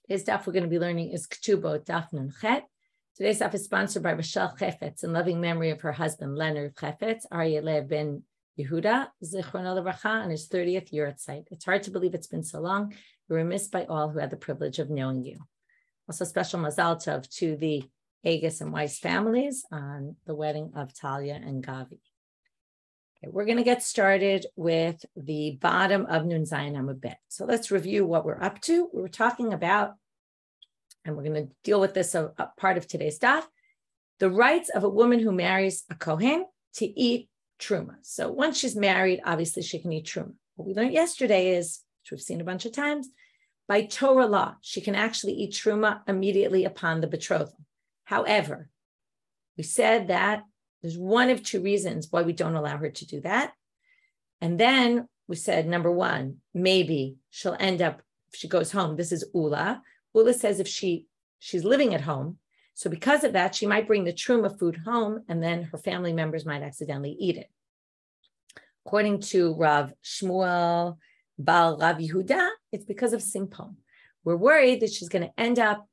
Today's daf we're going to be learning is Ketubot, daf nun chet. Today's daf is sponsored by Rochelle Chefetz in loving memory of her husband, Leonard Chefetz, Aryeh Lev ben Yehuda, Zichrono Levracha, on his 30th year at site. It's hard to believe it's been so long. We're remiss by all who had the privilege of knowing you. Also, special mazal tov to the Agus and Weiss families on the wedding of Talia and Gavi. Okay, we're going to get started with the bottom of Nun Zayin Amud Bet. So let's review what we're up to. We were talking about, and we're going to deal with this a part of today's daf, the rights of a woman who marries a kohen to eat truma. So once she's married, obviously she can eat truma. What we learned yesterday is, which we've seen a bunch of times, by Torah law, she can actually eat truma immediately upon the betrothal. However, we said that there's one of two reasons why we don't allow her to do that. And then we said, number one, maybe she'll end up, if she goes home, this is Ula. Ula says if she's living at home, so because of that, she might bring the truma food home and then her family members might accidentally eat it. According to Rav Shmuel Bal Rav Yehuda, it's because of simpon. We're worried that he's going to end up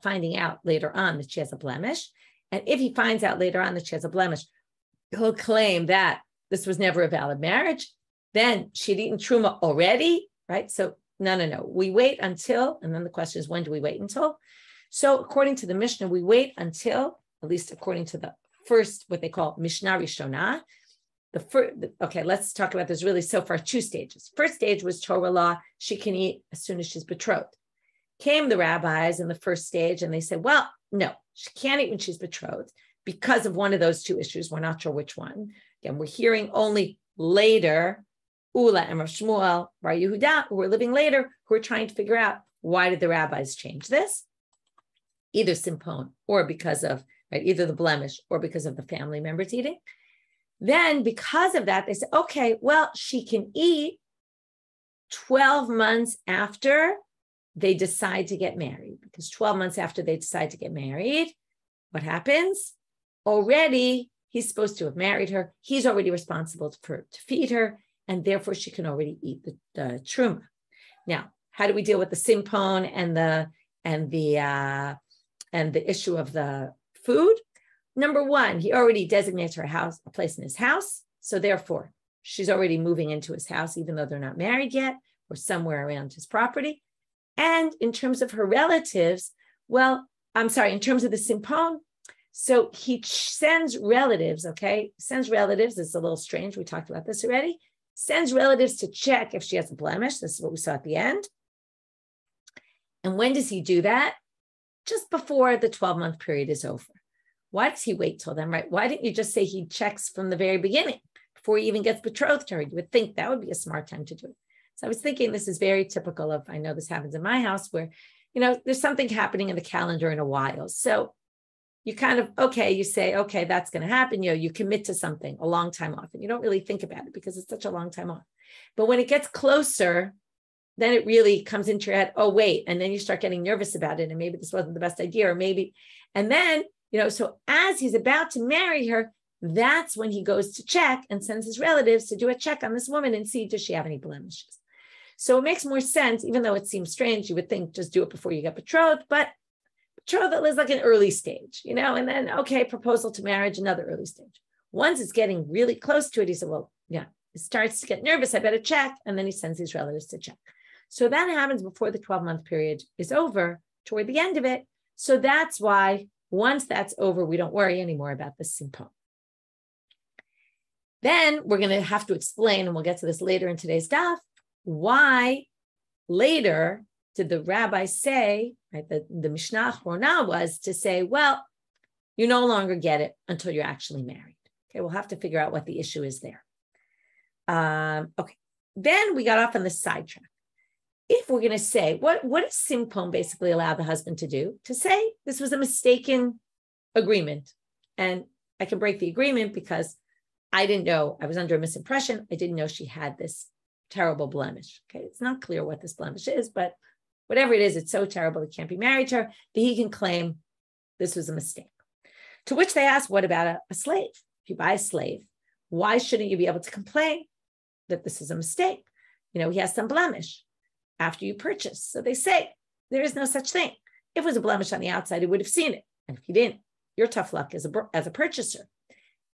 finding out later on that she has a blemish. And if he finds out later on that she has a blemish, he'll claim that this was never a valid marriage. Then she'd eaten truma already, right? So no. We wait until, and then the question is, when do we wait until? So according to the Mishna, we wait until, at least according to the first, what they call Mishna Rishonah. Okay, let's talk about this really so far, two stages. First stage was Torah law. She can eat as soon as she's betrothed. Came the rabbis in the first stage and they said, well, no, she can't eat when she's betrothed because of one of those two issues. We're not sure which one. Again, we're hearing only later, Ula and Rav Shmuel Bar Yehuda, who are living later, who are trying to figure out why did the rabbis change this? Either simpon or because of, right, either the blemish or because of the family members eating. Then because of that, they said, okay, well, she can eat 12 months after they decide to get married, because 12 months after they decide to get married, what happens? Already, he's supposed to have married her. He's already responsible to feed her, and therefore she can already eat the truma. Now, how do we deal with the simpon and the issue of the food? Number one, he already designates her house, a place in his house. So therefore, she's already moving into his house, even though they're not married yet, or somewhere around his property. And in terms of her relatives, in terms of the simpon, so he sends relatives, sends relatives, it's a little strange, we talked about this already, sends relatives to check if she has a blemish. This is what we saw at the end. And when does he do that? Just before the 12-month period is over. Why does he wait till then, right? Why didn't you just say he checks from the very beginning before he even gets betrothed to her? You would think that would be a smart time to do it. So I was thinking this is very typical of, I know this happens in my house where, there's something happening in the calendar in a while. So you kind of, you say, that's going to happen. You commit to something a long time off and you don't really think about it because it's such a long time off. But when it gets closer, then it really comes into your head, oh, wait. And then you start getting nervous about it. And maybe this wasn't the best idea, or maybe, and then, so as he's about to marry her, that's when he goes to check and sends his relatives to do a check on this woman and see, does she have any blemishes? So it makes more sense, even though it seems strange, you would think just do it before you get betrothed, but betrothal is like an early stage, and then, proposal to marriage, another early stage. Once it's getting really close to it, he said, he starts to get nervous, I better check. And then he sends his relatives to check. So that happens before the 12-month period is over, toward the end of it. So that's why once that's over, we don't worry anymore about the simpon. Then we're going to have to explain, and we'll get to this later in today's daf, why later did the rabbi say, right, the Mishnah Achrona was to say, well, you no longer get it until you're actually married. Okay, we'll have to figure out what the issue is there. Then we got off on the sidetrack. If we're going to say, what does simpon basically allow the husband to do? To say this was a mistaken agreement, and I can break the agreement because I didn't know, I was under a misimpression. I didn't know she had this terrible blemish. Okay, it's not clear what this blemish is, but whatever it is, it's so terrible he can't be married to her that he can claim this was a mistake. To which they ask, what about a slave? If you buy a slave, why shouldn't you be able to complain that this is a mistake? He has some blemish after you purchase. So they say, there is no such thing. If it was a blemish on the outside, he would have seen it. And if he didn't, you're tough luck as a purchaser.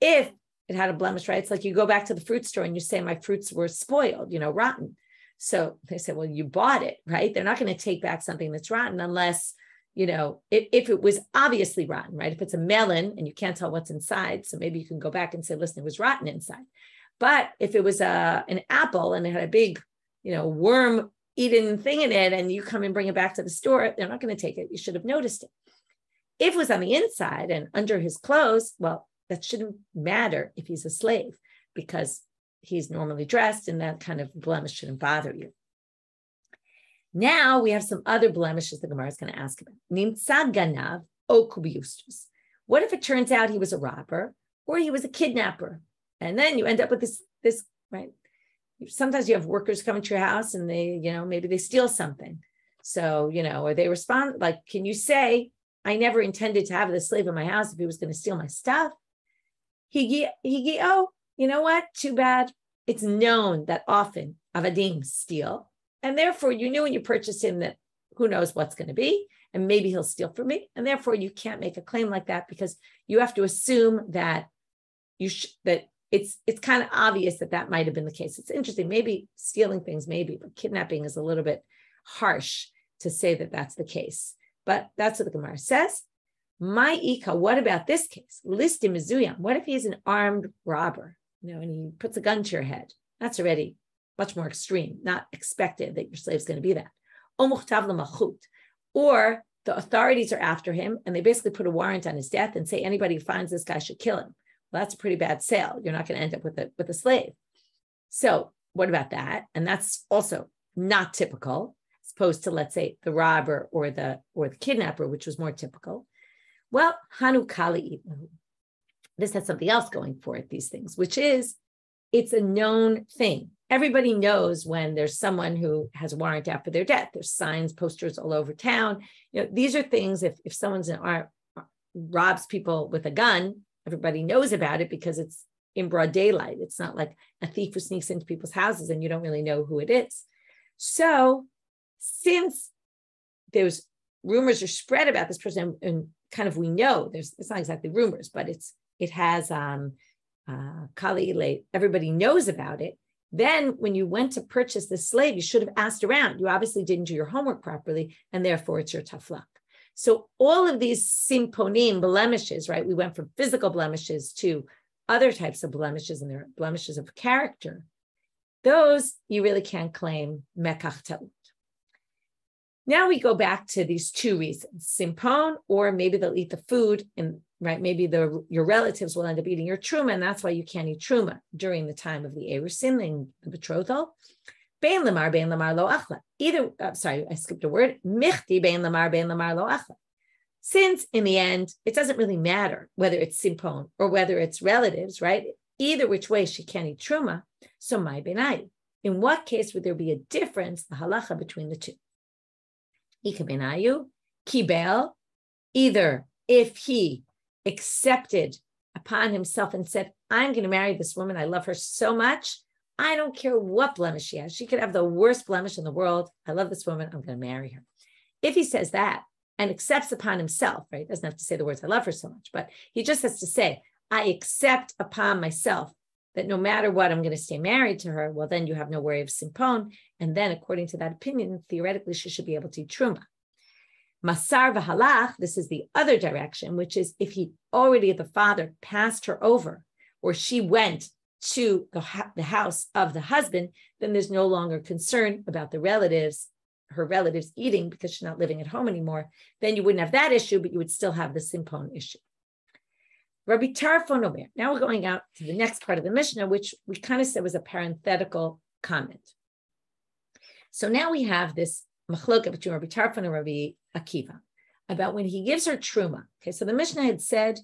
If it had a blemish, right? It's like you go back to the fruit store and you say, my fruits were spoiled, rotten. So they say, well, you bought it, right? They're not going to take back something that's rotten unless, if it was obviously rotten, right? If it's a melon and you can't tell what's inside, so maybe you can go back and say, listen, it was rotten inside. But if it was an apple and it had a big, worm-eaten thing in it and you come and bring it back to the store, they're not going to take it. You should have noticed it. If it was on the inside and under his clothes, well, that shouldn't matter if he's a slave because he's normally dressed and that kind of blemish shouldn't bother you. Now we have some other blemishes the Gemara is going to ask about. Nimtza ganav o kubiyustus. What if it turns out he was a robber or he was a kidnapper? And then you end up with this, right? Sometimes you have workers coming to your house and they, maybe they steal something. So, or they respond, like, can you say, I never intended to have this slave in my house if he was going to steal my stuff? Oh, you know what? Too bad. It's known that often avadim steal. And therefore, you knew when you purchased him that who knows what's going to be, and maybe he'll steal from me. And therefore, you can't make a claim like that because you have to assume that that it's kind of obvious that might have been the case. It's interesting. Maybe stealing things, maybe, but kidnapping is a little bit harsh to say that that's the case. But that's what the Gemara says. My Ika, what about this case? Listim Mizuyam. What if he's an armed robber, and he puts a gun to your head? That's already much more extreme, not expected that your slave's going to be that. Or the authorities are after him and they basically put a warrant on his death and say anybody who finds this guy should kill him. Well, that's a pretty bad sale. You're not going to end up with a slave. So what about that? And that's also not typical, as opposed to, let's say, the robber or the kidnapper, which was more typical. Well, Hanu Kali, this has something else going for it, these things, which is it's a known thing. Everybody knows when there's someone who has a warrant out for their death. There's signs, posters all over town. These are things, if someone's robs people with a gun, everybody knows about it because it's in broad daylight. It's not like a thief who sneaks into people's houses and you don't really know who it is. So since there's rumors are spread about this person, and kind of we know, it's not exactly rumors, but it has Kali, everybody knows about it. Then when you went to purchase this slave, you should have asked around. You obviously didn't do your homework properly, and therefore it's your tough luck. So all of these simponim, blemishes, right? We went from physical blemishes to other types of blemishes, and they're blemishes of character. Those you really can't claim mekach ta'ut. Now we go back to these two reasons, simpon, or maybe they'll eat the food, and right, maybe your relatives will end up eating your truma, and that's why you can't eat truma during the time of the erusin, the betrothal. Bein lamar lo achla. Either, sorry, I skipped a word. Michti bein lamar lo achla. Since in the end, it doesn't really matter whether it's simpon or whether it's relatives, right? Either which way she can't eat truma. So my benai. In what case would there be a difference, the halacha between the two? Ika benayu, kibel, either if he accepted upon himself and said, I'm going to marry this woman. I love her so much. I don't care what blemish she has. She could have the worst blemish in the world. I love this woman. I'm going to marry her. If he says that and accepts upon himself, right? Doesn't have to say the words, I love her so much, but he just has to say, I accept upon myself that no matter what, I'm going to stay married to her. Well, then you have no worry of simpon. And then according to that opinion, theoretically, she should be able to eat truma. Masar v'halach, this is the other direction, which is if the father passed her over, or she went to the house of the husband, then there's no longer concern about her relatives eating because she's not living at home anymore. Then you wouldn't have that issue, but you would still have the simpon issue. Rabbi Trafon Omer. Now we're going out to the next part of the Mishna, which we kind of said was a parenthetical comment. So now we have this machloka between Rabbi Trafon and Rabbi Akiva about when he gives her truma. Okay, so the Mishnah had said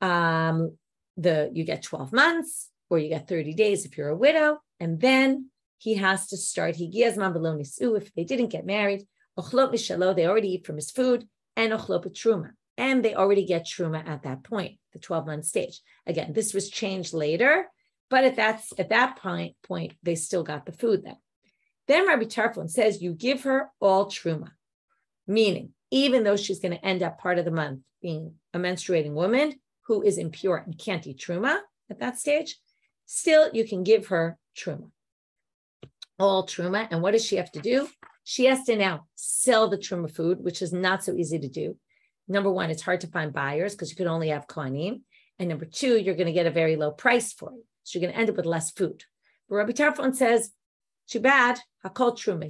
you get 12 months or you get 30 days if you're a widow, and then he has to start higiyazman below nisu if they didn't get married. Ochlot mishalo, they already eat from his food, and ochlot truma, and they already get truma at that point, the 12-month stage. Again, this was changed later, but at that point they still got the food then. Then Rabbi Trafon says you give her all truma. meaning even though she's going to end up part of the month being a menstruating woman who is impure and can't eat truma at that stage, still you can give her truma, all truma. And what does she have to do? She has to now sell the truma food, which is not so easy to do. Number one, it's hard to find buyers because you can only have kohanim. And number two, you're going to get a very low price for it. So you're going to end up with less food. But Rabbi Trafon says, too bad, hakol truma.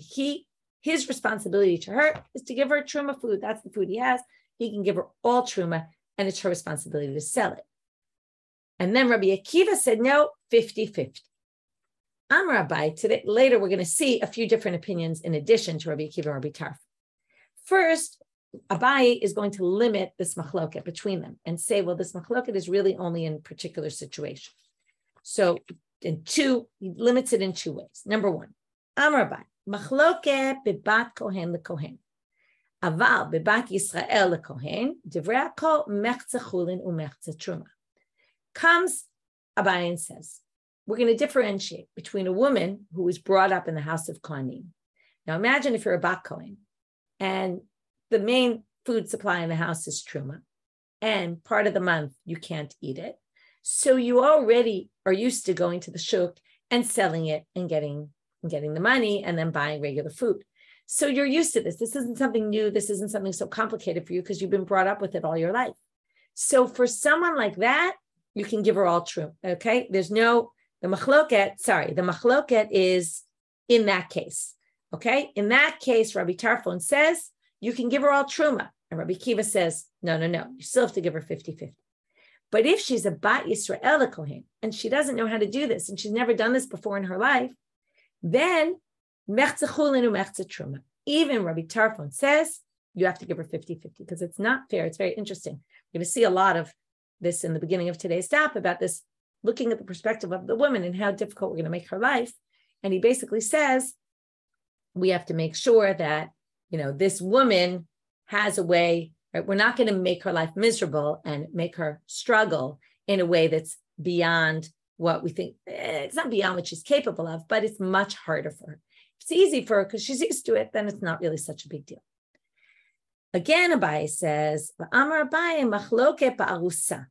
His responsibility to her is to give her truma food. That's the food he has. He can give her all truma, and it's her responsibility to sell it. And then Rabbi Akiva said, no, 50-50. Amar Abaye, today, later we're going to see a few different opinions in addition to Rabbi Akiva and Rabbi Trafon. First, Abaye is going to limit this machloket between them and say, well, this machloket is really only in particular situations. So he limits it in two ways. Number one, Amar Abaye, machloket bebat kohen lekohen. Aval bebat Yisrael lekohen, divrei hakol mechza chulin umechza truma. Comes Abaye and says, we're going to differentiate between a woman who was brought up in the house of kohanim. Now imagine if you're a bat kohen and the main food supply in the house is truma, and part of the month you can't eat it. So you already are used to going to the shuk and selling it and getting the money and then buying regular food. So you're used to this. This isn't something new. This isn't something so complicated for you because you've been brought up with it all your life. So for someone like that, you can give her all truma. Okay. The machloket is in that case. Okay. In that case, Rabbi Trafon says, you can give her all truma. And Rabbi Akiva says, no. You still have to give her 50-50. But if she's a bat Yisrael kohen and she doesn't know how to do this and she's never done this before in her life, then mechza chulin umechza truma. Even Rabbi Trafon says you have to give her 50-50 because it's not fair. It's very interesting. We're going to see a lot of this in the beginning of today's stop about this, looking at the perspective of the woman and how difficult we're going to make her life. And he basically says we have to make sure that this woman has a way, right? We're not going to make her life miserable and make her struggle in a way that's beyond what we think. It's not beyond what she's capable of, but it's much harder for her. If it's easy for her because she's used to it, then it's not really such a big deal. Again, Abaye says, Amar Abaye machloket ba'arusa.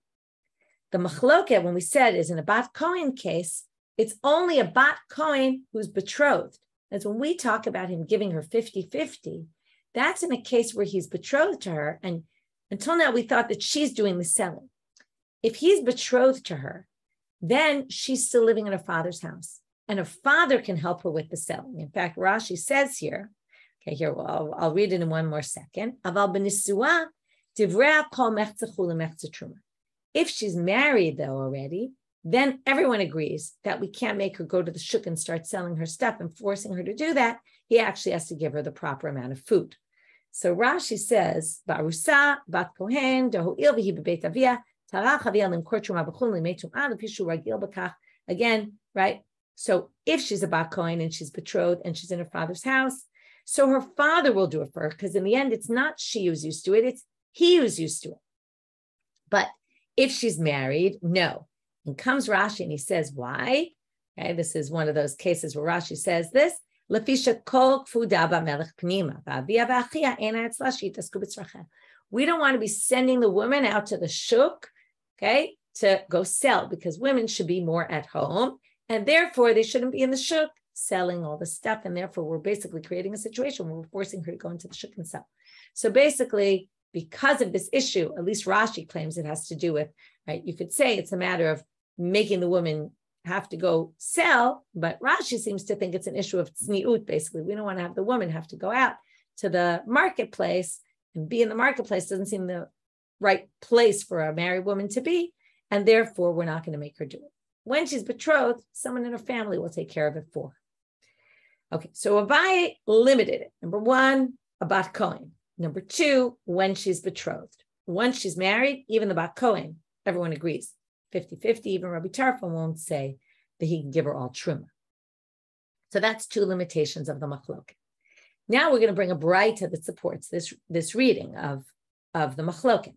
The machloket, when we said, is in a bat kohen case, it's only a bat kohen who's betrothed. That's when we talk about him giving her 50-50, that's in a case where he's betrothed to her. And until now, we thought that she's doing the selling. If he's betrothed to her, then she's still living in her father's house. And her father can help her with the selling. In fact, Rashi says here, I'll read it in one more second. Aval b'nisua divrei hakol mechza chulin umechza truma. If she's married, though, already, then everyone agrees that we can't make her go to the shuk and start selling her stuff and forcing her to do that. He actually has to give her the proper amount of food. So Rashi says, Ba'arusa, bat kohen, dohu il v'hi b'beit aviyah, tarach aviyah limkor truma b'chulin limei tum'ah l'pishu ragil b'kach. Again, right? So if she's a bat kohen and she's betrothed and she's in her father's house, so her father will do it for her because in the end, it's not she who's used to it, it's he who's used to it. But if she's married, no. And comes Rashi and he says, why? Okay, this is one of those cases where Rashi says this. We don't want to be sending the woman out to the shuk, okay, to go sell because women should be more at home and therefore they shouldn't be in the shuk selling all the stuff. And therefore we're basically creating a situation where we're forcing her to go into the shuk and sell. So basically, because of this issue, at least Rashi claims it has to do with, right? You could say it's a matter of making the woman have to go sell, but Rashi seems to think it's an issue of tzniut, basically. We don't want to have the woman have to go out to the marketplace and be in the marketplace. Doesn't seem the right place for a married woman to be, and therefore we're not going to make her do it. When she's betrothed, someone in her family will take care of it for her. Okay, so Abaye limited it. Number one, a bat kohen. Number two, when she's betrothed. Once she's married, even the bat kohen, everyone agrees. 50-50, even Rabbi Trafon won't say that he can give her all truma. So that's two limitations of the machloket. Now we're going to bring a braita that supports this reading of the machloket.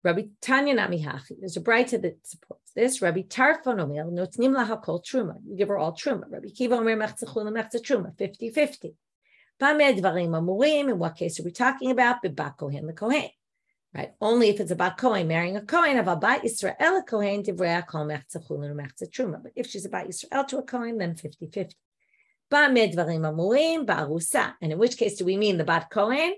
Rabbi Tanya Namihachi, there's a braita that supports this. Rabbi Trafon Omer, notnim laha kol truma. You give her all truma. Rabbi Akiva Omer mechza chulin mechza truma, 50-50. In what case are we talking about? B'bat kohen the kohen. Right? Only if it's a bat kohen marrying a kohen of Abaye Israel kohen divrei kol mechza chulin umechza truma. But if she's a bat Israel to a kohen, then 50-50. And in which case do we mean the bat kohen?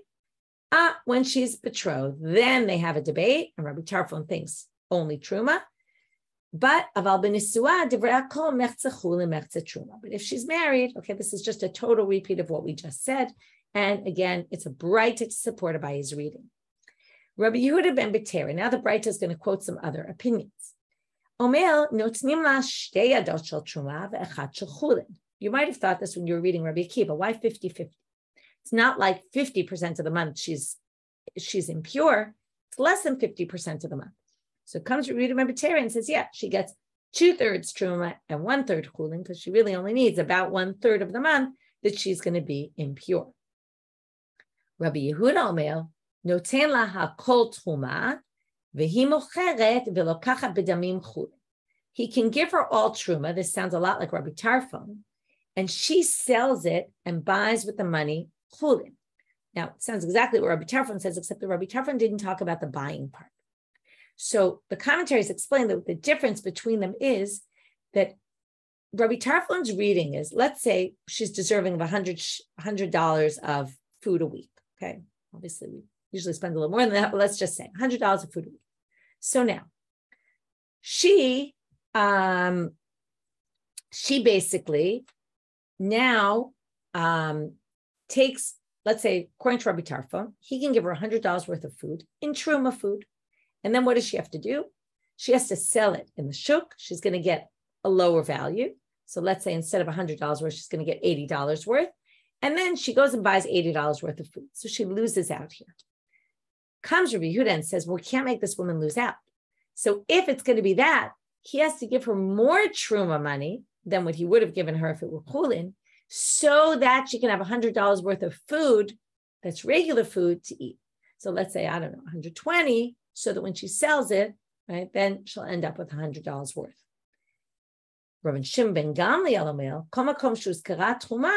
When she's betrothed, then they have a debate, and Rabbi Trafon thinks only truma. But aval b'nisua divrei kol mechza chulin mechza truma. But if she's married, okay, this is just a total repeat of what we just said. And again, it's a bright to support Abaye's reading. Rabbi Yehuda ben Beteri. Now the Breita is going to quote some other opinions. Omer notnim la shtei adot shel truma ve'echad shel chulin. You might have thought this when you were reading Rabbi Akiva. Why 50-50? It's not like 50% of the month she's impure. It's less than 50% of the month. So it comes to Rabbi Meir and says, yeah, she gets 2/3 truma and 1/3 chulin because she really only needs about 1/3 of the month that she's going to be impure. Rabbi Yehuda Omer. Noten laha kol truma, v'hi mocheret v'lokachat b'damim chulin. He can give her all truma. This sounds a lot like Rabbi Trafon, and she sells it and buys with the money chulin. Now, it sounds exactly what Rabbi Trafon says, except that Rabbi Trafon didn't talk about the buying part. So the commentaries explain that the difference between them is that Rabbi Tarfon's reading is, let's say she's deserving of $100 of food a week. Okay, obviously we usually spend a little more than that, but let's just say $100 of food a week. So now she basically now takes, let's say, according to Rabbi Trafon, he can give her $100 worth of food in truma food. And then what does she have to do? She has to sell it in the shuk. She's going to get a lower value. So let's say instead of $100 worth, she's going to get $80 worth. And then she goes and buys $80 worth of food. So she loses out here. Comes Rabbi Yehuda and says, well, we can't make this woman lose out. So if it's going to be that, he has to give her more truma money than what he would have given her if it were chulin, so that she can have $100 worth of food that's regular food to eat. So let's say, I don't know, 120, so that when she sells it, right, then she'll end up with $100 worth. Rabbi Shimon ben Gamliel Omer, kol makom shuzkara truma,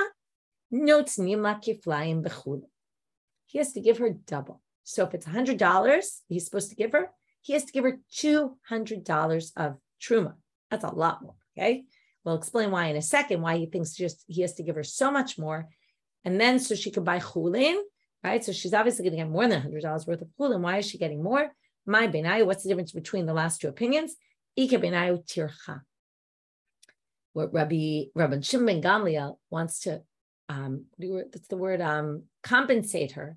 notnim la kiflayim bechulin. He has to give her double. So if it's $100 he's supposed to give her, he has to give her $200 of truma. That's a lot more, okay? We'll explain why in a second, why he thinks he has to give her so much more. And then so she could buy chulin, right? So she's obviously going to get more than $100 worth of chulin. Why is she getting more? My benayu, what's the difference between the last two opinions? Ika benayu tircha. What Rabbi Shimon ben Gamliel wants to, compensate her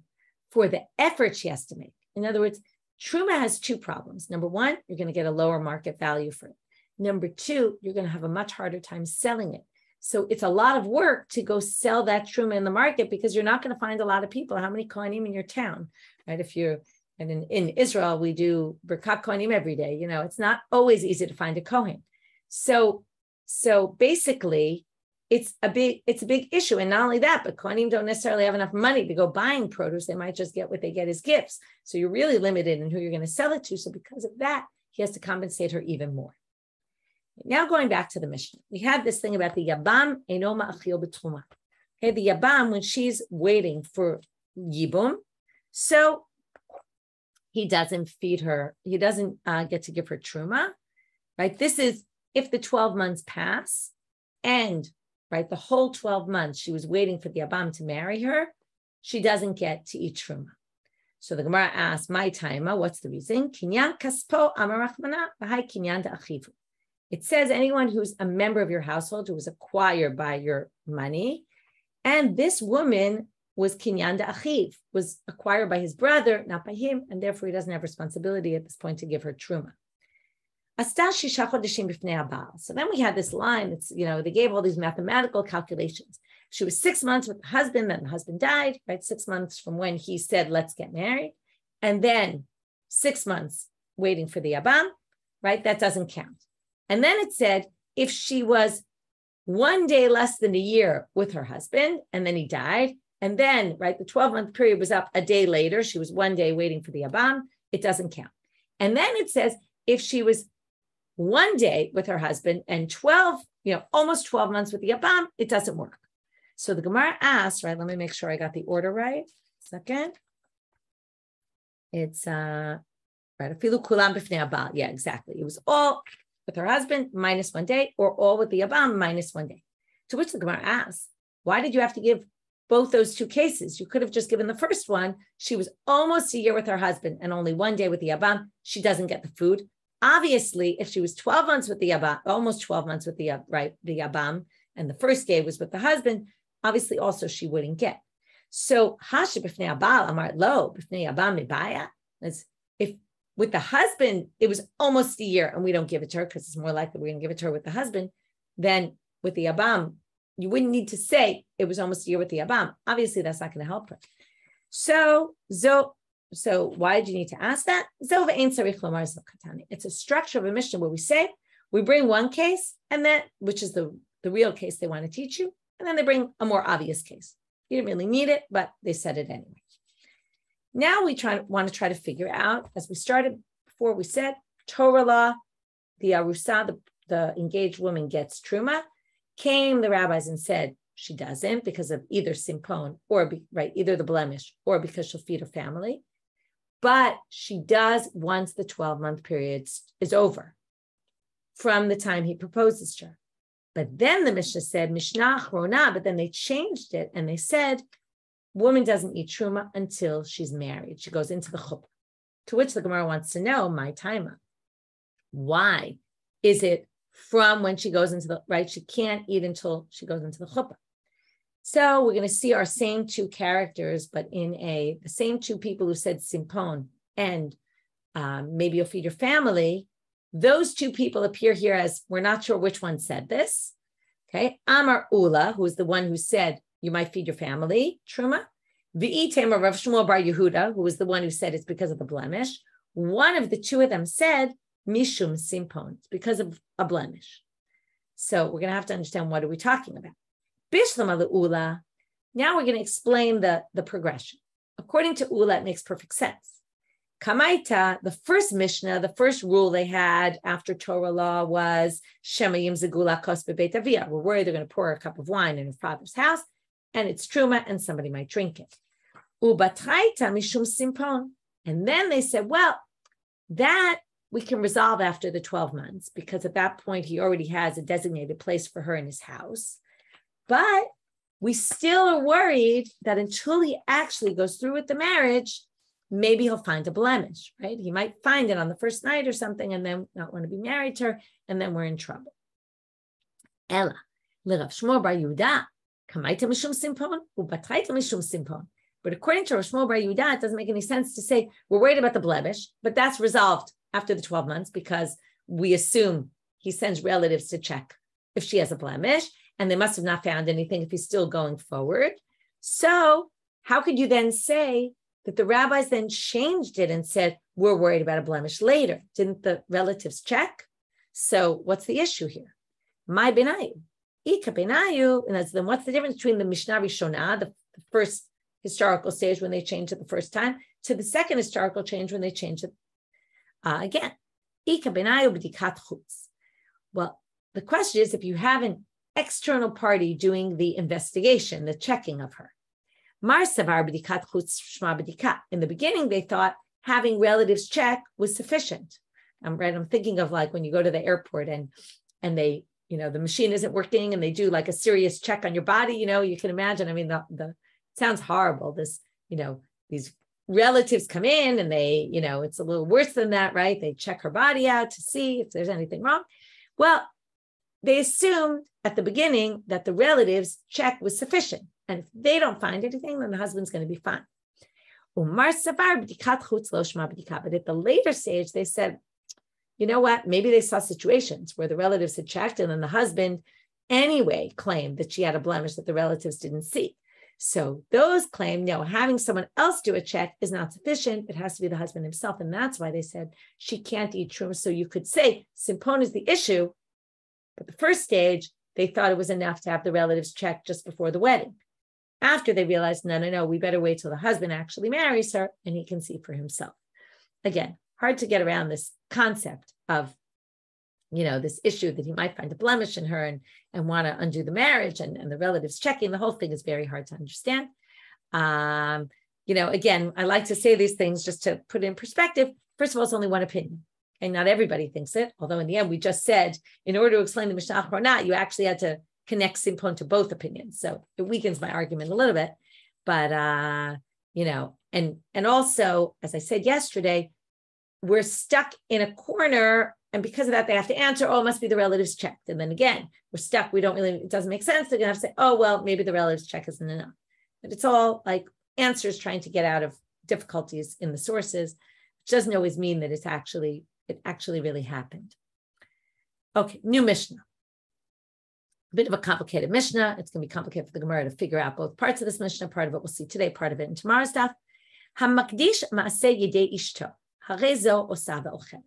for the effort she has to make. In other words, truma has two problems. Number one, you're going to get a lower market value for it. Number two, you're going to have a much harder time selling it. So it's a lot of work to go sell that truma in the market because you're not going to find a lot of people. How many kohanim in your town, right? And in Israel, we do birkat kohanim every day. You know, it's not always easy to find a kohen. So basically, it's a big issue. And not only that, but kohanim don't necessarily have enough money to go buying produce. They might just get what they get as gifts. So you're really limited in who you're going to sell it to. So because of that, he has to compensate her even more. Now going back to the Mishna, we had this thing about the Yabam eino ma'achil b'truma. Okay, the Yabam, when she's waiting for Yibum, so he doesn't feed her. He doesn't get to give her truma, right? This is if the 12 months pass and, right, the whole 12 months she was waiting for the Yabam to marry her, she doesn't get to eat truma. So the Gemara asks, my taima, what's the reason? Kinyan kaspo amarachmana v'hai kinyan da'achivu. It says anyone who's a member of your household who was acquired by your money, and this woman was kinyan da'achiv, was acquired by his brother, not by him, and therefore he doesn't have responsibility at this point to give her truma. So then we had this line that's, they gave all these mathematical calculations. She was 6 months with the husband, then the husband died, right? 6 months from when he said, let's get married. And then 6 months waiting for the Yabam, right? That doesn't count. And then it said, if she was 1 day less than a year with her husband, and then he died, and then, right, the 12-month period was up a day later, she was 1 day waiting for the Yabam, it doesn't count. And then it says, if she was 1 day with her husband and almost 12 months with the Yabam, it doesn't work. So the Gemara asks, right, let me make sure I got the order right. Second. It's, right, afilu kulam b'fnei abal. Yeah, exactly. It was all with her husband minus 1 day, or all with the abam minus 1 day. To which the Gemara asks, why did you have to give both those two cases? You could have just given the first one. She was almost a year with her husband and only 1 day with the abam. She doesn't get the food. Obviously, if she was 12 months with the abam, almost 12 months with the abam, and the first day was with the husband, obviously also she wouldn't get. So hasha b'fnei abal amar lo b'fnei abam mibaya. If with the husband it was almost a year and we don't give it to her because it's more likely we're going to give it to her with the husband, then with the abam you wouldn't need to say it was almost a year with the abam. Obviously, that's not going to help her. So why did you need to ask that? It's a structure of a Mishna where we say, we bring one case, and then, which is the real case they want to teach you, and then they bring a more obvious case. You didn't really need it, but they said it anyway. Now we want to try to figure out, as we started before, we said, Torah law, the arusa, the engaged woman gets truma. Came the rabbis and said she doesn't because of either simpon or either the blemish or because she'll feed her family, but she does once the 12-month period is over from the time he proposes to her. But then the Mishna said Mishna achrona, but then they changed it and they said woman doesn't eat truma until she's married. She goes into the chuppah. To which the Gemara wants to know, my timer, why is it from when she goes into the, right? She can't eat until she goes into the chuppah. So we're going to see our same two characters, but in the same two people who said simpon and maybe you'll feed your family. Those two people appear here as we're not sure which one said this. Okay. Amar Ula, who is the one who said you might feed your family, truma. V'item Rav Shmuel bar Yehuda, who was the one who said it's because of the blemish. One of the two of them said mishum simpon, it's because of a blemish. So we're going to have to understand what are we talking about. Bishlam Ula. Now we're going to explain the progression. According to Ula, it makes perfect sense. Kamaita, the first Mishnah, the first rule they had after Torah law was Shemayim Zegula Kos Bebeit Aviyah. We're worried they're going to pour a cup of wine in her father's house, and it's truma, and somebody might drink it. Ubatraita Mishum Simpon. And then they said, well, that we can resolve after the 12 months, because at that point he already has a designated place for her in his house. But we still are worried that until he actually goes through with the marriage, maybe he'll find a blemish, right? He might find it on the first night or something and then not want to be married to her, and then we're in trouble. Ella, l'Rav Shmuel bar Yehuda, kamaita mishum simpon, ubatraita mishum simpon. But according to Rav Shmuel bar Yehuda, it doesn't make any sense to say we're worried about the blemish, but that's resolved after the 12 months because we assume he sends relatives to check if she has a blemish, and they must have not found anything if he's still going forward. So how could you then say that the rabbis then changed it and said, we're worried about a blemish later? Didn't the relatives check? So what's the issue here? My benayu. Ika benayu. And then what's the difference between the Mishnah Rishonah, the first historical stage when they changed it the first time, to the second historical change when they changed it again? Ika benayu b'dikat chutz. Well, the question is, if you have an external party doing the investigation, the checking of her, in the beginning, they thought having relatives check was sufficient. I'm thinking of like when you go to the airport and they, the machine isn't working and they do like a serious check on your body, you can imagine. I mean, the it sounds horrible. These relatives come in and they, it's a little worse than that, right? They check her body out to see if there's anything wrong. Well, they assumed at the beginning that the relatives check was sufficient. And if they don't find anything, then the husband's going to be fine. But at the later stage, they said, you know what? Maybe they saw situations where the relatives had checked and then the husband anyway claimed that she had a blemish that the relatives didn't see. So those claim, no, having someone else do a check is not sufficient. It has to be the husband himself. And that's why they said she can't eat truma. So you could say simpon is the issue. But the first stage, they thought it was enough to have the relatives check just before the wedding. After they realized, no, we better wait till the husband actually marries her and he can see for himself. Again, hard to get around this concept of this issue that he might find a blemish in her and want to undo the marriage and the relatives checking. The whole thing is very hard to understand. Again, I like to say these things just to put it in perspective. First of all, it's only one opinion, and not everybody thinks it. Although in the end, we just said, in order to explain the Mishnah or not, you actually had to connect Simpon to both opinions. So it weakens my argument a little bit. But, and also, as I said yesterday, we're stuck in a corner. And because of that, they have to answer, it must be the relatives checked. And then again, we're stuck. It doesn't make sense. They're going to have to say, well, maybe the relatives check isn't enough. But it's all like answers trying to get out of difficulties in the sources, which doesn't always mean that it actually really happened. Okay, new Mishnah. A bit of a complicated Mishnah. It's going to be complicated for the Gemara to figure out both parts of this Mishnah. Part of it we'll see today, part of it in tomorrow's stuff. Hamakdish ma'aseh yedei ishto, harezo osava ochet.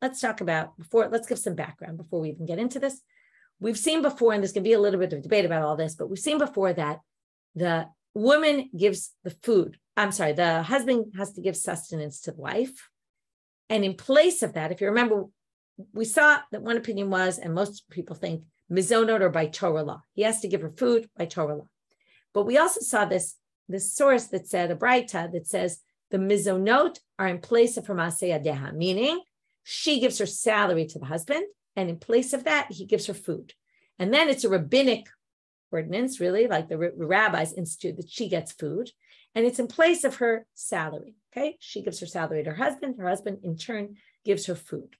Let's talk about let's give some background before we even get into this. We've seen before, and there's going to be a little bit of debate about all this, but we've seen before that the woman gives the food. The husband has to give sustenance to the wife. And in place of that, if you remember, we saw that one opinion was, and most people think, mizonot or by Torah law. He has to give her food by Torah law. But we also saw this source that said, a braita that says, the mizonot are in place of her maseh yadeha, meaning she gives her salary to the husband, and in place of that, he gives her food. And then it's a rabbinic ordinance, really, like the rabbis institute, that she gets food, and it's in place of her salary. Okay, she gives her salary to her husband in turn gives her food.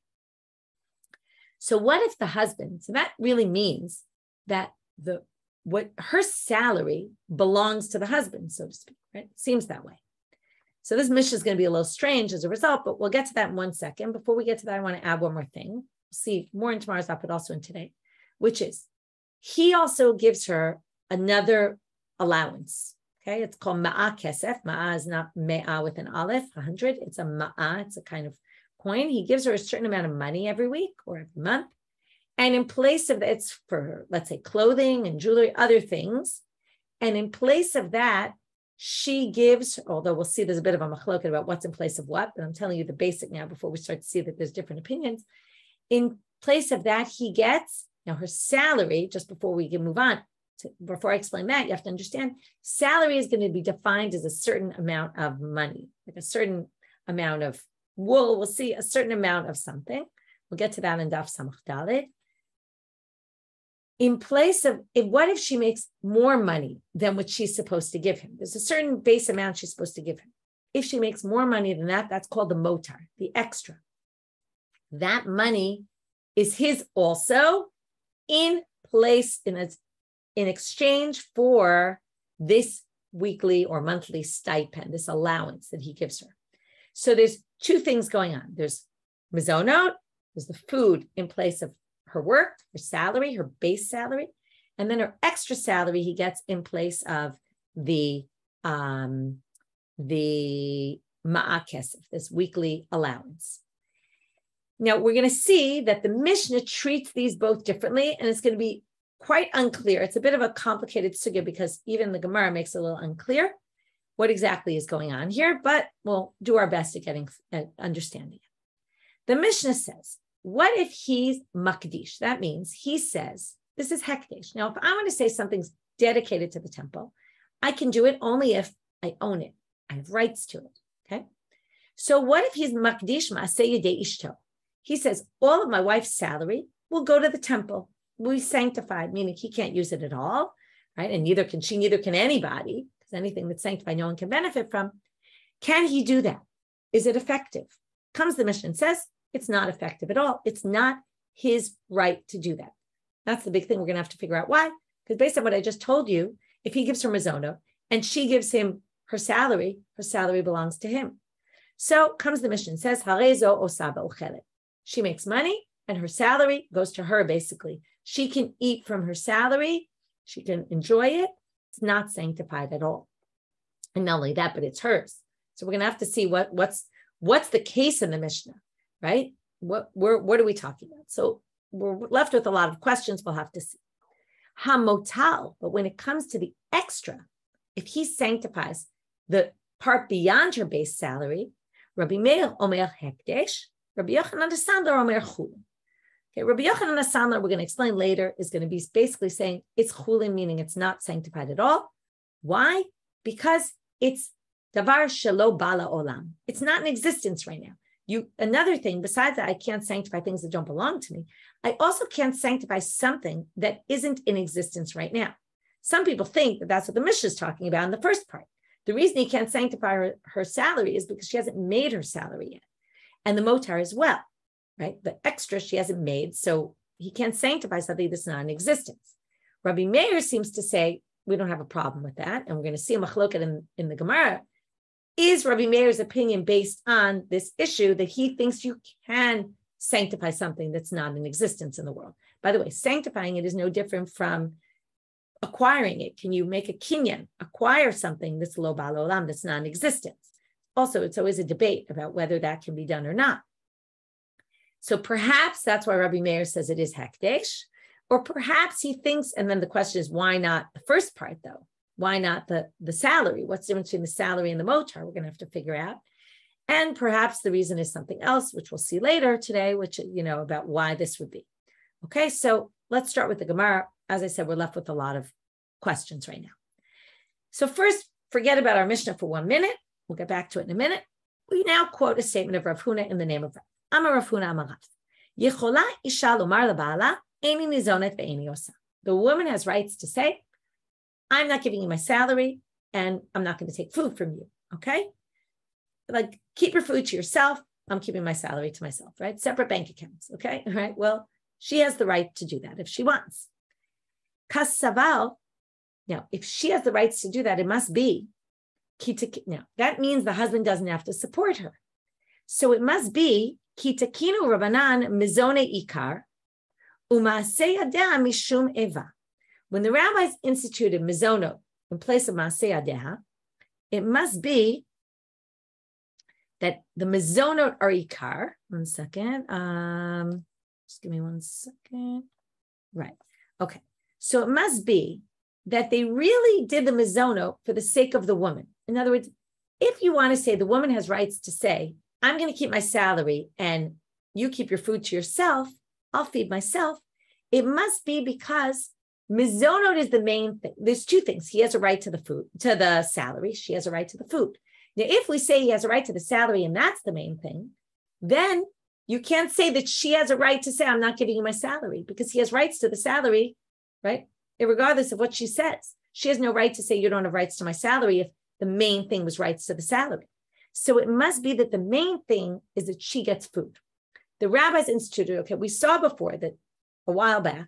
So what if the husband, so that really means that her salary belongs to the husband, so to speak, right? It seems that way. So this Mishnah is going to be a little strange as a result, but we'll get to that in 1 second. Before we get to that, I want to add one more thing. We'll see more in tomorrow's up, but also in today, which is he also gives her another allowance. Okay, it's called ma'a kesef. Ma'a is not me'a with an aleph, 100. It's a ma'a. It's a kind of coin. He gives her a certain amount of money every week or every month. And in place of that, it's for, let's say, clothing and jewelry, other things. And in place of that, she gives, although we'll see there's a bit of a machloket about what's in place of what, but I'm telling you the basic now before we start to see that there's different opinions. In place of that, he gets, now her salary, just before we can move on, before I explain that, you have to understand, salary is going to be defined as a certain amount of money, like a certain amount of wool. We'll see a certain amount of something. We'll get to that in Daf Samach Dalet. In place of, what if she makes more money than what she's supposed to give him? There's a certain base amount she's supposed to give him. If she makes more money than that, that's called the motar, the extra. That money is his also in place, in exchange for this weekly or monthly stipend, this allowance that he gives her. So there's two things going on. There's mizonot, there's the food in place of her work, her salary, her base salary, and then her extra salary he gets in place of the ma'a kesef, this weekly allowance. Now we're going to see that the Mishnah treats these both differently, and it's going to be quite unclear. It's a bit of a complicated sugya because even the Gemara makes it a little unclear what exactly is going on here, but we'll do our best at understanding it. The Mishnah says, what if he's makdish? That means he says, this is hekdesh. Now, if I want to say something's dedicated to the temple, I can do it only if I own it. I have rights to it, okay? So what if he's makdish ma'aseh yedei ishto? He says, all of my wife's salary will go to the temple. Will be sanctified, meaning he can't use it at all, right? And neither can she, neither can anybody, because anything that's sanctified, no one can benefit from. Can he do that? Is it effective? Comes the Mishnah and says, it's not effective at all. It's not his right to do that. That's the big thing. We're going to have to figure out why. Because based on what I just told you, if he gives her mizonot and she gives him her salary belongs to him. So comes the Mishnah and says, harezo osaba uchelet. She makes money and her salary goes to her, basically. She can eat from her salary. She can enjoy it. It's not sanctified at all. And not only that, but it's hers. So we're going to have to see what's the case in the Mishnah. Right? What are we talking about? So we're left with a lot of questions. We'll have to see. Motar, but when it comes to the extra, if he sanctifies the part beyond her base salary, Rabbi Meir omer hekdesh, Rabbi Yochanan the Sandler omer chulin. Okay, Rabbi Yochanan HaSandlar, we're going to explain later, is going to be basically saying it's chulin, meaning it's not sanctified at all. Why? Because it's davar shelo bala olam. It's not in existence right now. Another thing, besides that, I can't sanctify things that don't belong to me. I also can't sanctify something that isn't in existence right now. Some people think that that's what the Mishna is talking about in the first part. The reason he can't sanctify her salary is because she hasn't made her salary yet. And the motar as well, right? The extra she hasn't made, so he can't sanctify something that's not in existence. Rabbi Meir seems to say, we don't have a problem with that. And we're going to see a machloket in the Gemara. Is Rabbi Meir's opinion based on this issue that he thinks you can sanctify something that's not in existence in the world? By the way, sanctifying it is no different from acquiring it. Can you make a kinyan, acquire something that's lo bal olam, that's not in existence? Also, it's always a debate about whether that can be done or not. So perhaps that's why Rabbi Meir says it is hekdesh, or perhaps he thinks, and then the question is, why not the first part though? Why not the salary? What's the difference between the salary and the motar? We're going to have to figure out. And perhaps the reason is something else, which we'll see later today, which, about why this would be. Okay, so let's start with the Gemara. As I said, we're left with a lot of questions right now. So first, forget about our Mishnah for 1 minute. We'll get back to it in a minute. We now quote a statement of Rav Huna in the name of Rav. Amar Rav Huna Amar Rav. Yechola isha lomar leba'ala eini nizonet ve'eini osa. The woman has rights to say, I'm not giving you my salary and I'm not going to take food from you, okay? Like, keep your food to yourself. I'm keeping my salary to myself, right? Separate bank accounts, okay? All right, well, she has the right to do that if she wants. Kasaval, now, if she has the rights to do that, it must be, now, that means the husband doesn't have to support her. So it must be, kitakinu Rabbanan mizone ikar, umaaseh yadeh mishum eva. When the rabbis instituted mizonot in place of maaseh yadeha, it must be that the mizonot are ikar. 1 second. Just give me 1 second. Right. Okay. So it must be that they really did the mizonot for the sake of the woman. In other words, if you want to say the woman has rights to say, I'm going to keep my salary and you keep your food to yourself, I'll feed myself. It must be because mizonot is the main thing. There's two things. He has a right to the food, to the salary. She has a right to the food. Now, if we say he has a right to the salary and that's the main thing, then you can't say that she has a right to say, I'm not giving you my salary, because he has rights to the salary, right? Regardless of what she says. She has no right to say you don't have rights to my salary if the main thing was rights to the salary. So it must be that the main thing is that she gets food. The rabbis instituted, okay, we saw before that a while back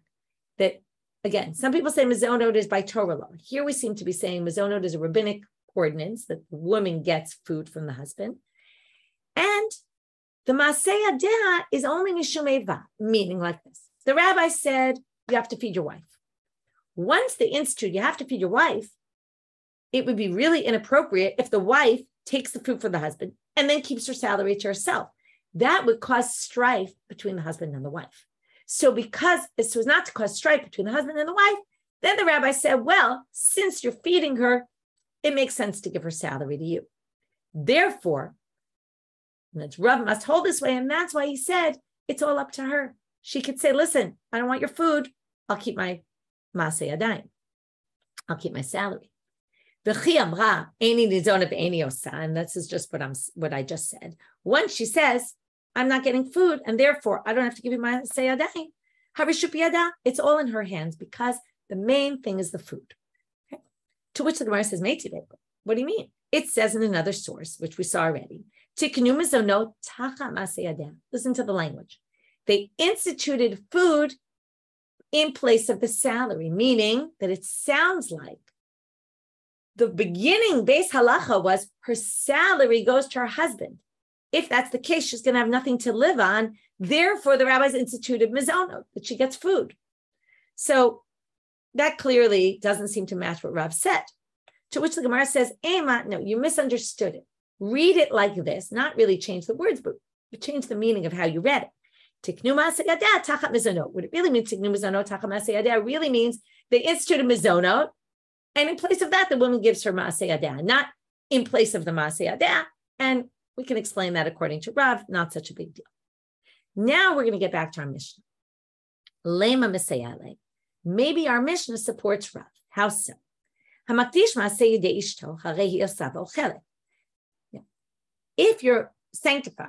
that, again, some people say mizonot is by Torah law. Here we seem to be saying mizonot is a rabbinic ordinance that the woman gets food from the husband. And the maaseh yadeha is only mishum eva, meaning like this. The rabbi said, you have to feed your wife. Once they institute, you have to feed your wife, it would be really inappropriate if the wife takes the food from the husband and then keeps her salary to herself. That would cause strife between the husband and the wife. So because this was not to cause strife between the husband and the wife, then the rabbi said, well, since you're feeding her, it makes sense to give her salary to you. Therefore, Rav must hold this way, and that's why he said it's all up to her. She could say, listen, I don't want your food. I'll keep my maaseh yadayim. I'll keep my salary. And this is just what I just said. Once she says, I'm not getting food, and therefore I don't have to give you my maaseh yadayim, it's all in her hands because the main thing is the food. Okay? To which the Gemara says, what do you mean? It says in another source, which we saw already, listen to the language. They instituted food in place of the salary, meaning that it sounds like the beginning base halacha was her salary goes to her husband. If that's the case, she's going to have nothing to live on. Therefore, the rabbis instituted mizonot, that she gets food. So that clearly doesn't seem to match what Rav said. To which the Gemara says, Ema, no, you misunderstood it. Read it like this, not really change the words, but change the meaning of how you read it. Tiknu maaseh yadeh tachat mizonot. What it really means, tiknu mizonot tachat maaseh yadeh, really means they instituted mizonot, and in place of that, the woman gives her maaseh yadeh, not in place of the maaseh yadeh. And we can explain that according to Rav, not such a big deal. Now we're going to get back to our Mishna. Lema Mesayale. Maybe our Mishna supports Rav. How so? If you're sanctify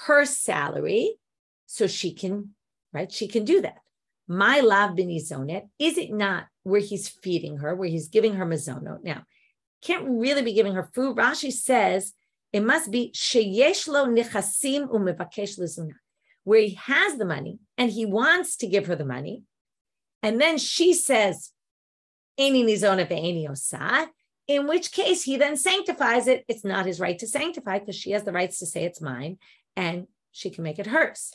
her salary, so she can, right? She can do that. My lav binizonet, is it not where he's feeding her, where he's giving her mazono? Now, can't really be giving her food. Rashi says it must be sheyesh lo nichasim umevakesh lezuna, where he has the money and he wants to give her the money, and then she says, "Eini nizona ve'eini osah," in which case he then sanctifies it. It's not his right to sanctify because she has the rights to say it's mine, and she can make it hers.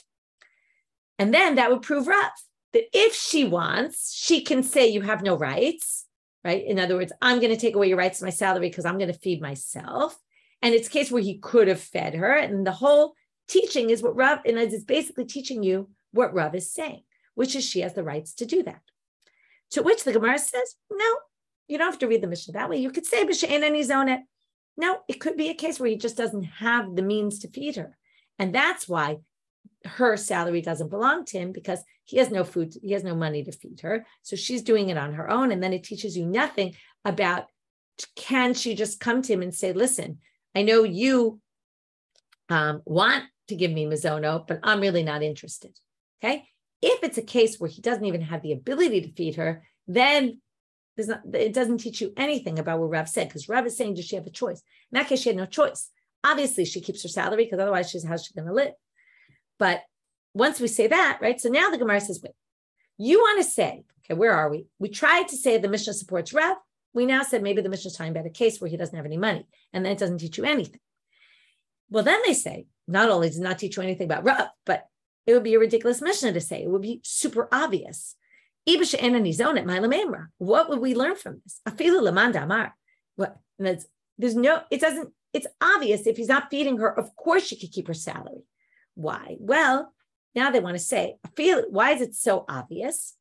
And then that would prove Rav that if she wants, she can say you have no rights, right? In other words, I'm going to take away your rights to my salary because I'm going to feed myself. And it's a case where he could have fed her. And the whole teaching is what Rav, and it's basically teaching you what Rav is saying, which is she has the rights to do that. To which the Gemara says, no, you don't have to read the Mishnah that way. You could say, B'she'en ani zonet. No, it could be a case where he just doesn't have the means to feed her. And that's why her salary doesn't belong to him, because he has no food, he has no money to feed her. So she's doing it on her own. And then it teaches you nothing about, can she just come to him and say, listen, I know you want to give me mazono, but I'm really not interested. Okay. If it's a case where he doesn't even have the ability to feed her, then it doesn't teach you anything about what Rav said, because Rav is saying, does she have a choice? In that case, she had no choice. Obviously, she keeps her salary because otherwise how's she going to live? But once we say that, right? So now the Gemara says, wait, you want to say, okay, where are we? We tried to say the Mishnah supports Rav. We now said maybe the Mishnah is talking about a case where he doesn't have any money, and then it doesn't teach you anything. Well, then they say, not only does it not teach you anything about Rav, but it would be a ridiculous Mishnah to say. It would be super obvious. What would we learn from this? It's obvious if he's not feeding her, of course she could keep her salary. Why? Well, now they want to say, why is it so obvious?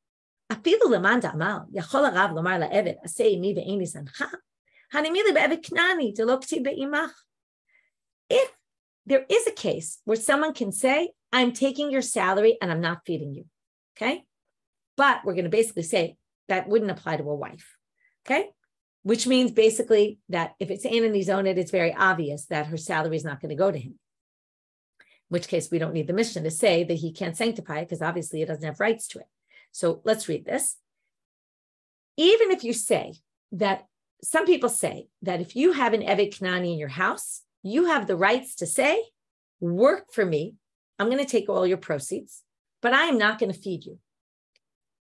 If there is a case where someone can say, I'm taking your salary and I'm not feeding you, okay? But we're going to basically say that wouldn't apply to a wife, okay? Which means basically that if it's Ein Ani Zonet, it's very obvious that her salary is not going to go to him. In which case we don't need the Mishna to say that he can't sanctify it because obviously he doesn't have rights to it. So let's read this. Even if you say that, some people say that if you have an Eved Knani in your house, you have the rights to say, work for me. I'm going to take all your proceeds, but I am not going to feed you.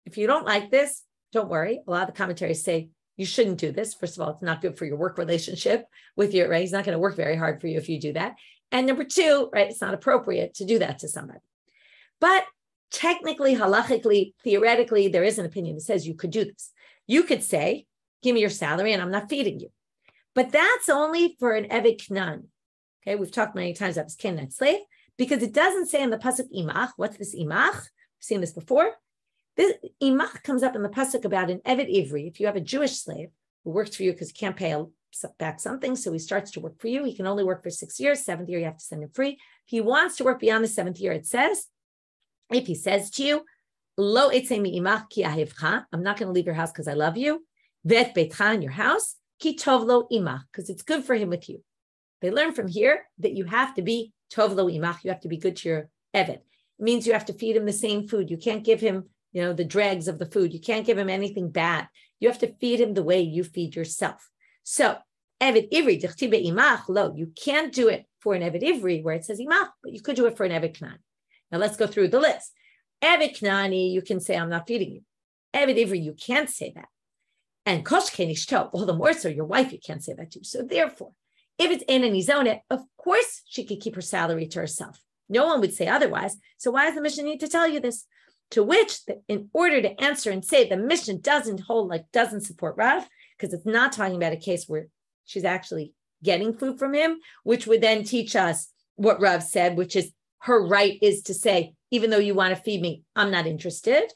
If you don't like this, don't worry. A lot of the commentaries say you shouldn't do this. First of all, it's not good for your work relationship with your, right? He's not going to work very hard for you if you do that. And number two, right, it's not appropriate to do that to somebody. But technically, halachically, theoretically, there is an opinion that says you could do this. You could say, give me your salary and I'm not feeding you. But that's only for an Eved Knan. Okay, we've talked many times about this Canaanite slave, because it doesn't say in the pasuk imach. What's this imach? We've seen this before. This imach comes up in the pasuk about an Eved Ivri. If you have a Jewish slave who works for you because he can't pay back something, so he starts to work for you. He can only work for 6 years. 7th year, you have to send him free. If he wants to work beyond the 7th year, it says, if he says to you, Lo etzei mi imach ki ahevcha, I'm not going to leave your house because I love you. Vet beitcha, in your house, ki tov lo imach, because it's good for him with you. They learn from here that you have to be tov lo imach, you have to be good to your Eved. It means you have to feed him the same food. You can't give him, the dregs of the food. You can't give him anything bad. You have to feed him the way you feed yourself. So, Eved Ivri, dichtibe imach, lo, you can't do it for an Eved Ivri where it says imach, but you could do it for an Eved Knani. Now let's go through the list. Eved Knani, you can say, I'm not feeding you. Eved Ivri, you can't say that. And kosh kenishto, all the more so, your wife, you can't say that to. So therefore, if it's Ein Ani Zonet, of course she could keep her salary to herself. No one would say otherwise. So why does the Mishnah need to tell you this? To which, in order to answer and say the Mishnah doesn't support Rav, because it's not talking about a case where she's actually getting food from him, which would then teach us what Rav said, which is her right is to say, even though you want to feed me, I'm not interested.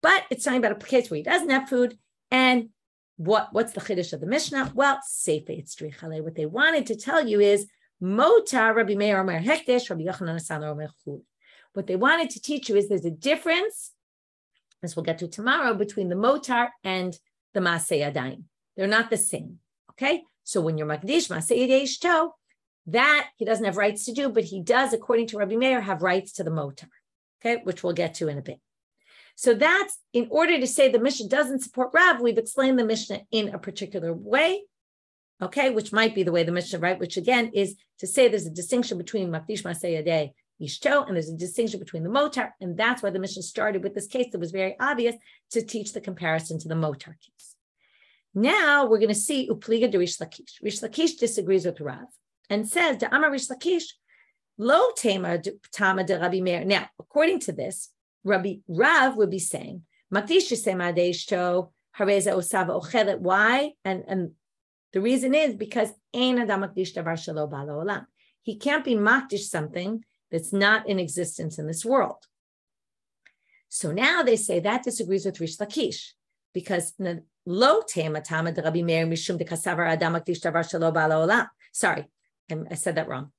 But it's talking about a case where he doesn't have food. And what's the chiddush of the Mishnah? Well, seife itzri chale. What they wanted to tell you is motar Rabbi Meir Omer hekdesh Rabbi Yochanan Asana Omer chul. What they wanted to teach you is there's a difference as we'll get to tomorrow, between the motar and the maaseh yadayim. They're not the same, okay? So when you're makdish maaseh yadei ishto, that he doesn't have rights to do, but he does, according to Rabbi Meir, have rights to the motar, okay, which we'll get to in a bit. So that's, in order to say the Mishnah doesn't support Rav, we've explained the Mishnah in a particular way, okay, which might be the way the Mishnah, right, which again is to say there's a distinction between makdish maaseh yadei ishto, and there's a distinction between the motar, and that's why the Mishnah started with this case that was very obvious to teach the comparison to the motar case. Now we're going to see upliga de Rish Lakish. Rish Lakish disagrees with Rav and says, "Da Amar Rish Lakish, lo tema tama de Rabbi Meir." Now, according to this, Rav would be saying, "Makdish yisema de ishto hareza osava ochelet." Why? And the reason is because ein adam makdish davar shelo ba la'olam. He can't be makdish something that's not in existence in this world. So now they say that disagrees with Rish Lakish, because lo tema tama de Rabbi Meir mishum de kasavar adam makdish davar shelo ba la'olam. Sorry, I said that wrong.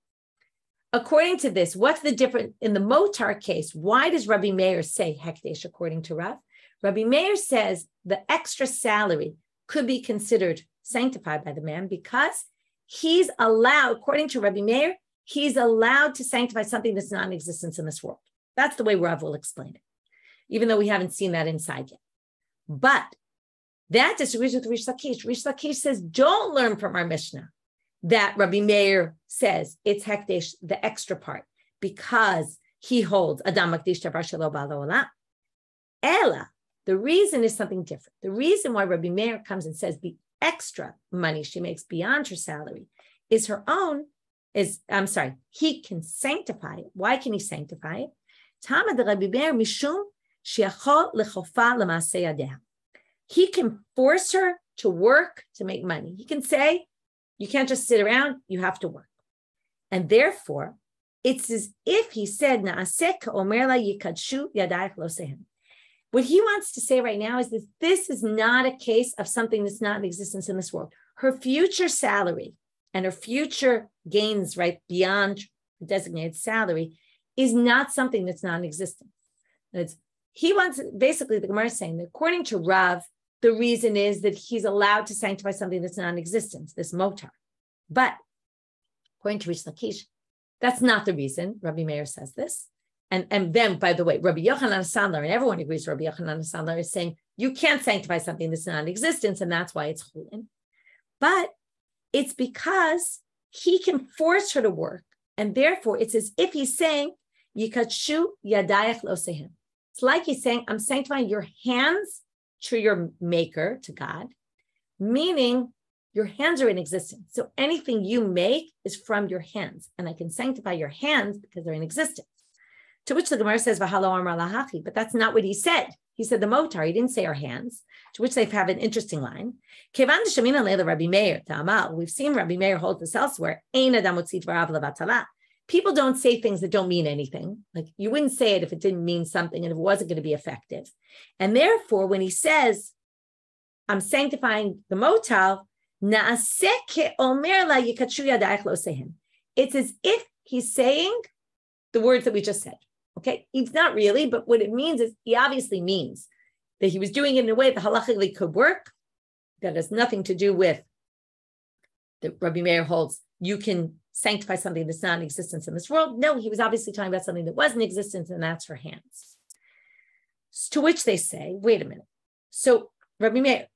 According to this, what's the difference in the motar case? Why does Rabbi Meir say hekdesh according to Rav? Rabbi Meir says the extra salary could be considered sanctified by the man because he's allowed, according to Rabbi Meir, he's allowed to sanctify something that's not in existence in this world. That's the way Rav will explain it, even though we haven't seen that inside yet. But that disagrees with Rish Lakish. Rish Lakish says, don't learn from our Mishnah that Rabbi Meir says it's hekdesh, the extra part, because he holds Adam Makdish Davar Shelo Ba La'olam. Ela, the reason is something different. The reason why Rabbi Meir comes and says the extra money she makes beyond her salary is her own, he can sanctify it. Why can he sanctify it? Tama de Rabbi Meir mishum she'achol lechofa l'maaseh yadeha. He can force her to work to make money. He can say, you can't just sit around, you have to work. And therefore, it's as if he said, what he wants to say right now is that this is not a case of something that's not in existence in this world. Her future salary and her future gains, right, beyond the designated salary is not something that's not in existence. He wants, basically, the Gemara is saying that according to Rav, the reason is that he's allowed to sanctify something that's not in existence, this motar. But according to Rish Lakish, that's not the reason. Rabbi Meir says this. And then, by the way, Rabbi Yochanan Sandler, and everyone agrees Rabbi Yochanan Sandler is saying, you can't sanctify something that's not in existence, and that's why it's chulin. But it's because he can force her to work, and therefore it's as if he's saying, Yikatshu yadayach losehim. It's like he's saying, I'm sanctifying your hands to your maker, to God, meaning your hands are in existence. So anything you make is from your hands, and I can sanctify your hands because they're in existence. To which the Gemara says, V'halo amar lahachi, but that's not what he said. He said the motar, he didn't say our hands, to which they have an interesting line. Kevan d'shamina leila Rabbi Meir ta'amal. We've seen Rabbi Meir hold this elsewhere. Ein adam motzi dvarav levatala. People don't say things that don't mean anything. Like you wouldn't say it if it didn't mean something and if it wasn't going to be effective. And therefore, when he says, I'm sanctifying the motal, it's as if he's saying the words that we just said. Okay, it's not really, but what it means is he obviously means that he was doing it in a way that halachically could work. That has nothing to do with that Rabbi Meir holds you can sanctify something that's not in existence in this world. No, he was obviously talking about something that was in existence, and that's her hands. To which they say, wait a minute. So Rabbi Meir,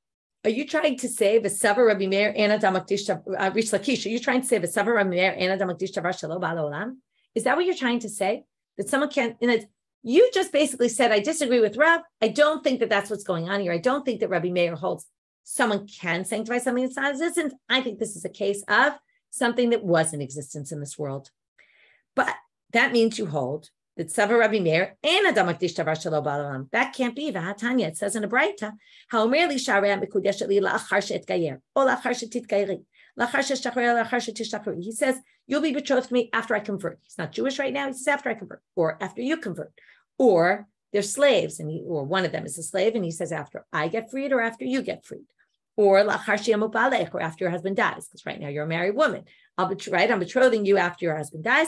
are you trying to say v'savar Rabbi Meir and Adam Makdish Rish Lakish? Are you trying to say v'savar Rabbi Meir and Adam Makdish Davar Shelo Ba La'olam? Is that what you're trying to say? That someone can't? And you just basically said, I disagree with Rav. I don't think that that's what's going on here. I don't think that Rabbi Meir holds someone can sanctify something that's not existent. I think this is a case of something that was in existence in this world. But that means you hold that Savar Rabbi Meir and Adam Makdish Davar Shelo Ba La'olam. That can't be. V'hatanya, it says in a Braita, Ha'omer li sharei mekudeshet li la'achar she'etgayer, o la'achar she'titgayeri, la'achar she'shtachrer, la'achar she'tishtachrer. He says, you'll be betrothed to me after I convert. He's not Jewish right now. He says after I convert, or after you convert, or they're slaves, or one of them is a slave, and he says after I get freed or after you get freed, or la'achar she'yamut ba'alech, or after your husband dies, because right now you're a married woman. I'm betrothing you after your husband dies,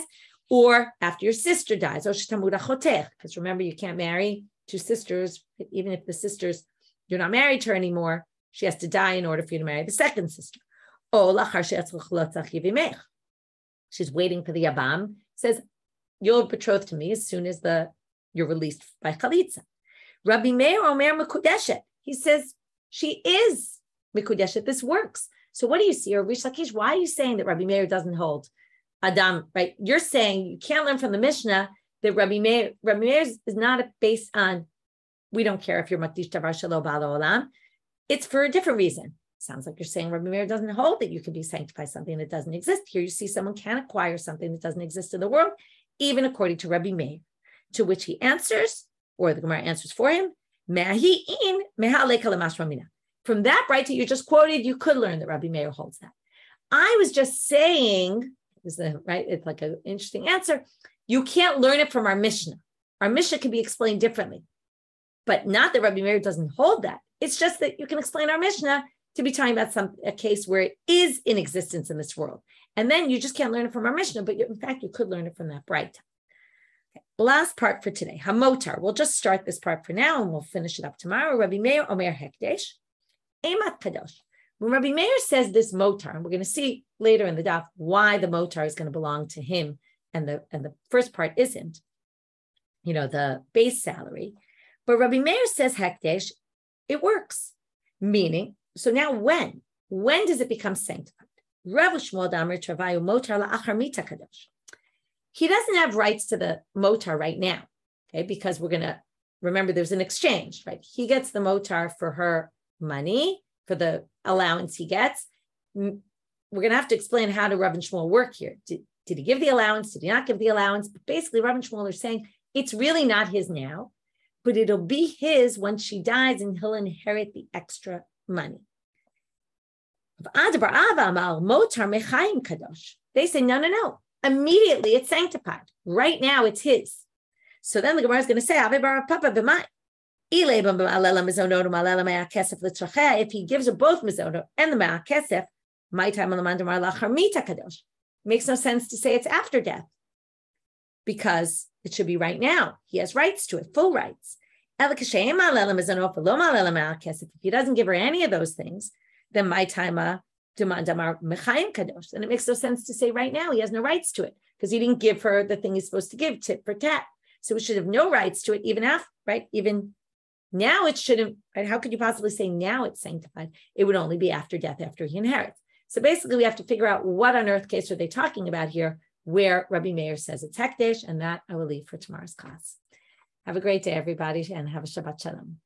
or after your sister dies, because remember you can't marry two sisters, even if the sisters, you're not married to her anymore, she has to die in order for you to marry the second sister. She's waiting for the Yabam. Says, you're betrothed to me as soon as you're released by Chalitza. Rabbi Meir Omer Mekudeshet. He says, she is Mekudeshet. This works. So what do you see? Or Rish Lakish, why are you saying that Rabbi Meir doesn't hold Adam, right? You're saying you can't learn from the Mishnah that Rabbi Meir is not based on, we don't care if you're Makdish Davar Shelo Ba'al Olam. It's for a different reason. Sounds like you're saying Rabbi Meir doesn't hold that you can be sanctified something that doesn't exist. Here you see someone can acquire something that doesn't exist in the world, even according to Rabbi Meir, to which he answers, or the Gemara answers for him, from that right that you just quoted, you could learn that Rabbi Meir holds that. I was just saying, it's like an interesting answer, you can't learn it from our Mishnah. Our Mishnah can be explained differently, but not that Rabbi Meir doesn't hold that. It's just that you can explain our Mishnah to be talking about a case where it is in existence in this world. And then you just can't learn it from our Mishnah, but in fact, you could learn it from that bright. Okay. Last part for today, motar. We'll just start this part for now and we'll finish it up tomorrow. Rabbi Meir Omer Hekdesh, Emat Kadosh. When Rabbi Meir says this motar, and we're going to see later in the daf why the motar is going to belong to him, and the first part isn't, the base salary. But Rabbi Meir says Hekdesh, it works. Meaning, so now when does it become sanctified? He doesn't have rights to the motar right now, okay? Because we're going to remember there's an exchange, right? He gets the motar for her money, for the allowance he gets. We're going to have to explain how do Rav and Shmuel work here. Did he give the allowance? Did he not give the allowance? But basically, Rav and Shmuel are saying it's really not his now, but it'll be his when she dies and he'll inherit the extra money. They say, no. Immediately it's sanctified. Right now it's his. So then the Gemara is going to say, if he gives her both mizono and the ma'akesef, makes no sense to say it's after death, because it should be right now. He has rights to it, full rights. If he doesn't give her any of those things, then my time then it makes no sense to say right now he has no rights to it, because he didn't give her the thing he's supposed to give, tit for tat. So we should have no rights to it even after, right? Even now it shouldn't, right? How could you possibly say now it's sanctified? It would only be after death, after he inherits. So basically we have to figure out what on earth case are they talking about here, where Rabbi Meir says it's hekdesh, and that I will leave for tomorrow's class. Have a great day, everybody, and have a Shabbat Shalom.